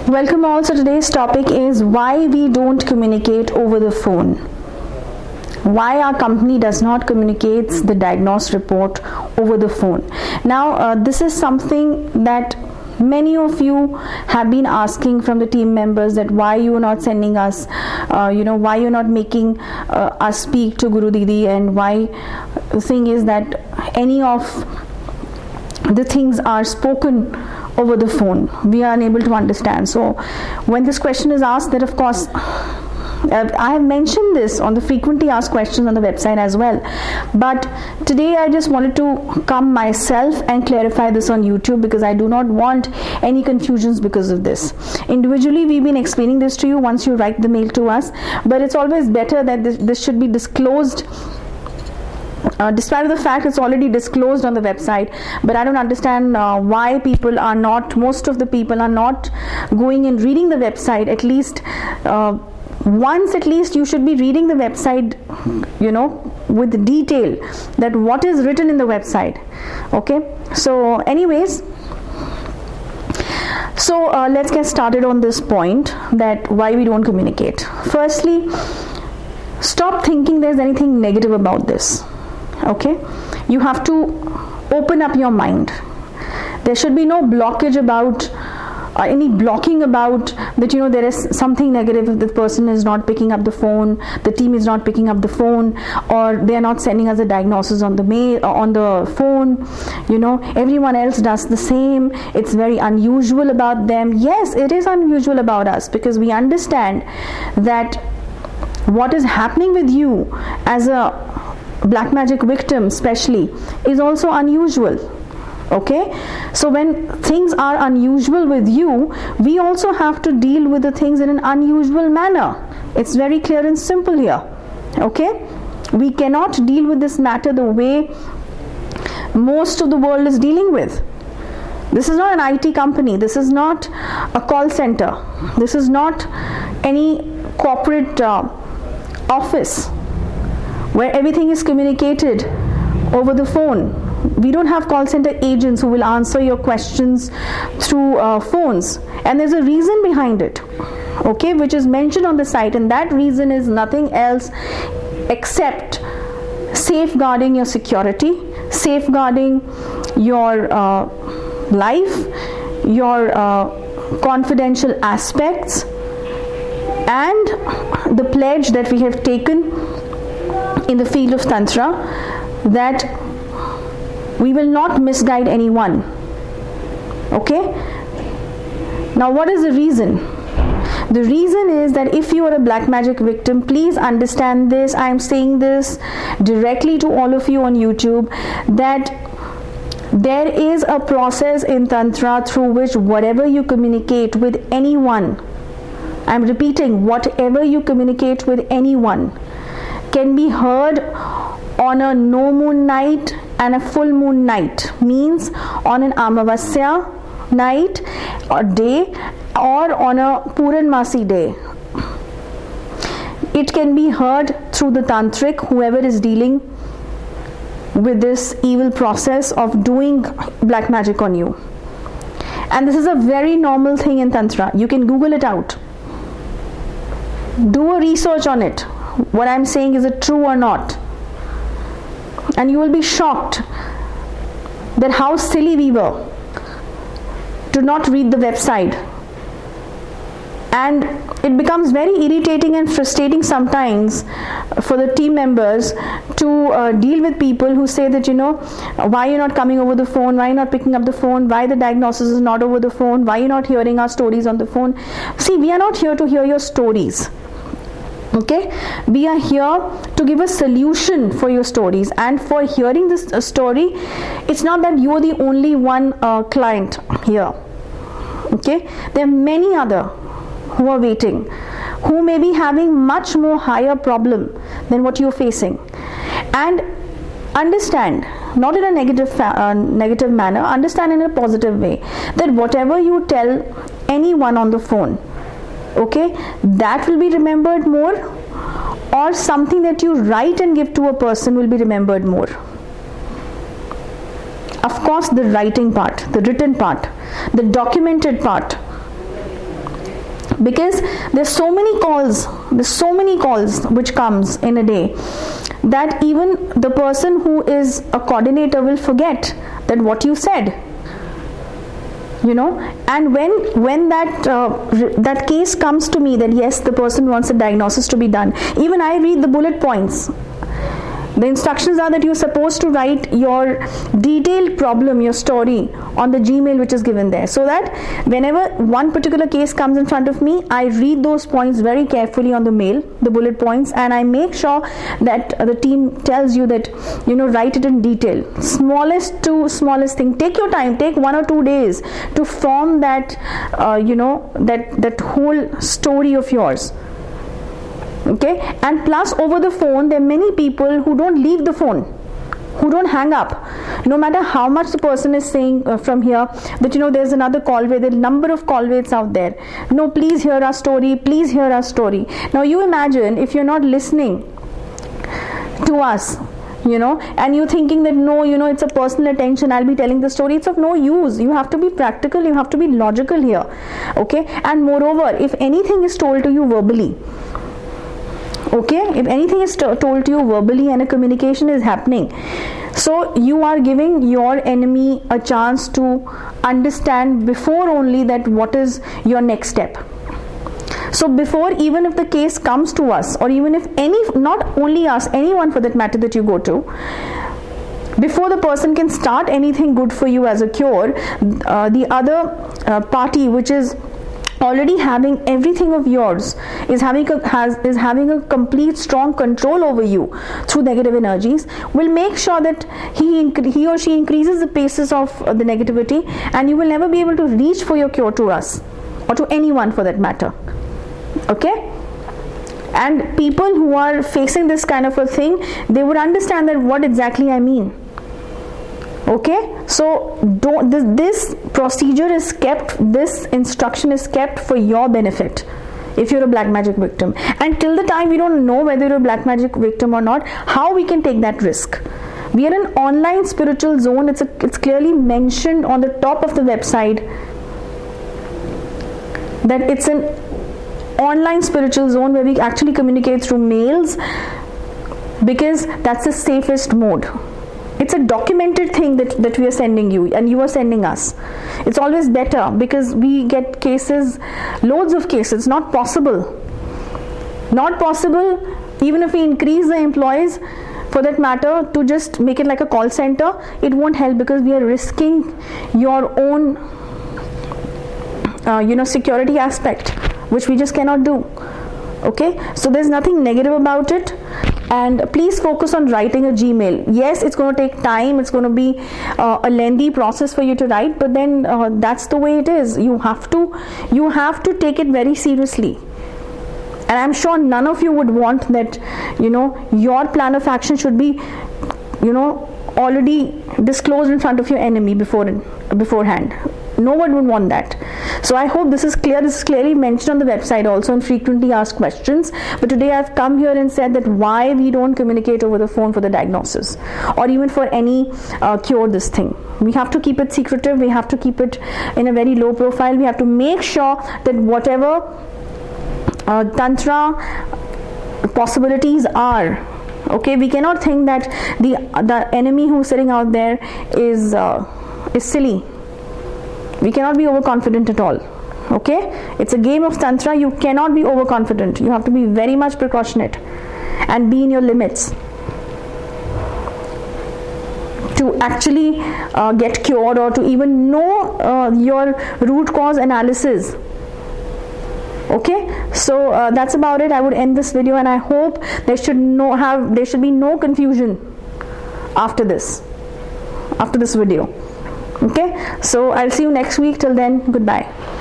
Welcome all. So today's topic is why we don't communicate over the phone. Why our company does not communicate the diagnosis report over the phone. Now this is something that many of you have been asking from the team members, that why you are not sending us, why you're not making us speak to Guru Didi, and why the thing is that any of the things are spoken over the phone. We are unable to understand. So when this question is asked, that of course I have mentioned this on the frequently asked questions on the website as well, but today I just wanted to come myself and clarify this on YouTube, because I do not want any confusions because of this. Individually we've been explaining this to you once you write the mail to us, but it's always better that this should be disclosed. Despite the fact it's already disclosed on the website, but I don't understand why most of the people are not going and reading the website. At least once you should be reading the website, with detail, that what is written in the website. Okay, so anyways, so let's get started on this point, that why we don't communicate. Firstly, stop thinking there's anything negative about this. Okay, you have to open up your mind. There should be no blockage about any blocking about that, there is something negative if the person is not picking up the phone, the team is not picking up the phone, or they are not sending us a diagnosis on the mail, on the phone. Everyone else does the same. It's very unusual about them. Yes, it is unusual about us, because we understand that what is happening with you as a black magic victim especially is also unusual. Okay, so when things are unusual with you, we also have to deal with the things in an unusual manner. It's very clear and simple here. Okay, we cannot deal with this matter the way most of the world is dealing with. This is not an IT company, this is not a call center, this is not any corporate office where everything is communicated over the phone. We don't have call center agents who will answer your questions through phones, and there's a reason behind it, okay, which is mentioned on the site, and that reason is nothing else except safeguarding your security, safeguarding your life, your confidential aspects, and the pledge that we have taken in the field of Tantra, that we will not misguide anyone. Okay? Now what is the reason? The reason is that if you are a black magic victim, please understand this. I am saying this directly to all of you on YouTube, that there is a process in Tantra through which whatever you communicate with anyone, I am repeating, whatever you communicate with anyone, can be heard on a no moon night and a full moon night, means on an Amavasya night or day, or on a Puranmasi day. It can be heard through the tantric, whoever is dealing with this evil process of doing black magic on you. And this is a very normal thing in Tantra. You can Google it out. Do a research on it. What I'm saying, is it true or not? And you will be shocked that how silly we were to not read the website. And it becomes very irritating and frustrating sometimes for the team members to deal with people who say that, why you're not coming over the phone, why you're not picking up the phone, why the diagnosis is not over the phone, why you're not hearing our stories on the phone. See, we are not here to hear your stories. Okay, we are here to give a solution for your stories, and for hearing this story, it's not that you are the only one client here. Okay, there are many other who are waiting, who may be having much more higher problem than what you're facing. And understand, not in a negative manner, understand in a positive way, that whatever you tell anyone on the phone, okay, that will be remembered more, or something that you write and give to a person will be remembered more. Of course, the writing part, the written part, the documented part because there's so many calls which comes in a day that even the person who is a coordinator will forget that what you said, and when that case comes to me, that yes, the person wants a diagnosis to be done, even I read the bullet points. The instructions are that you're supposed to write your detailed problem, your story, on the Gmail which is given there, so that whenever one particular case comes in front of me, I read those points very carefully on the mail, the bullet points, and I make sure that the team tells you that, write it in detail. Smallest to smallest thing. Take your time, take 1 or 2 days to form that, that whole story of yours. Okay, and plus over the phone, there are many people who don't leave the phone, who don't hang up, no matter how much the person is saying from here that there's another call wait, there are number of call waits out there. No, please hear our story, please hear our story. Now you imagine if you're not listening to us, and you're thinking that no, it's a personal attention, I'll be telling the story, it's of no use. You have to be practical, you have to be logical here. Okay, and moreover, if anything is told to you verbally, if anything is told to you verbally and a communication is happening, so you are giving your enemy a chance to understand before only that what is your next step. So before, even if the case comes to us, or even if not only us, anyone for that matter that you go to, before the person can start anything good for you as a cure, the other party which is already having everything of yours is having a complete strong control over you through negative energies, will make sure that he or she increases the paces of the negativity, and you will never be able to reach for your cure to us or to anyone for that matter. Okay, and people who are facing this kind of a thing, they would understand that what exactly I mean. Okay, so this procedure is kept, this instruction is kept for your benefit if you're a black magic victim. And till the time we don't know whether you're a black magic victim or not, how we can take that risk? We are an online spiritual zone. It's clearly mentioned on the top of the website that it's an online spiritual zone where we actually communicate through mails, because that's the safest mode. It's a documented thing that we are sending you and you are sending us. It's always better because we get cases, loads of cases. Not possible, even if we increase the employees for that matter to just make it like a call center, it won't help, because we are risking your own security aspect, which we just cannot do. Okay, so there's nothing negative about it. And please focus on writing a Gmail. Yes, it's going to take time, it's going to be a lengthy process for you to write, but then that's the way it is. You have to take it very seriously. And I'm sure none of you would want that your plan of action should be already disclosed in front of your enemy beforehand. No one would want that. So I hope this is clear. This is clearly mentioned on the website also in frequently asked questions. But today I've come here and said that why we don't communicate over the phone for the diagnosis or even for any cure this thing. We have to keep it secretive. We have to keep it in a very low profile. We have to make sure that whatever tantra possibilities are, okay, we cannot think that the enemy who's sitting out there is silly. We cannot be overconfident at all. Okay, it's a game of tantra. You cannot be overconfident. You have to be very much precautionate and be in your limits to actually get cured or to even know your root cause analysis. Okay, so that's about it. I would end this video, and I hope there should be no confusion after this video. Okay, so I'll see you next week. Till then, goodbye.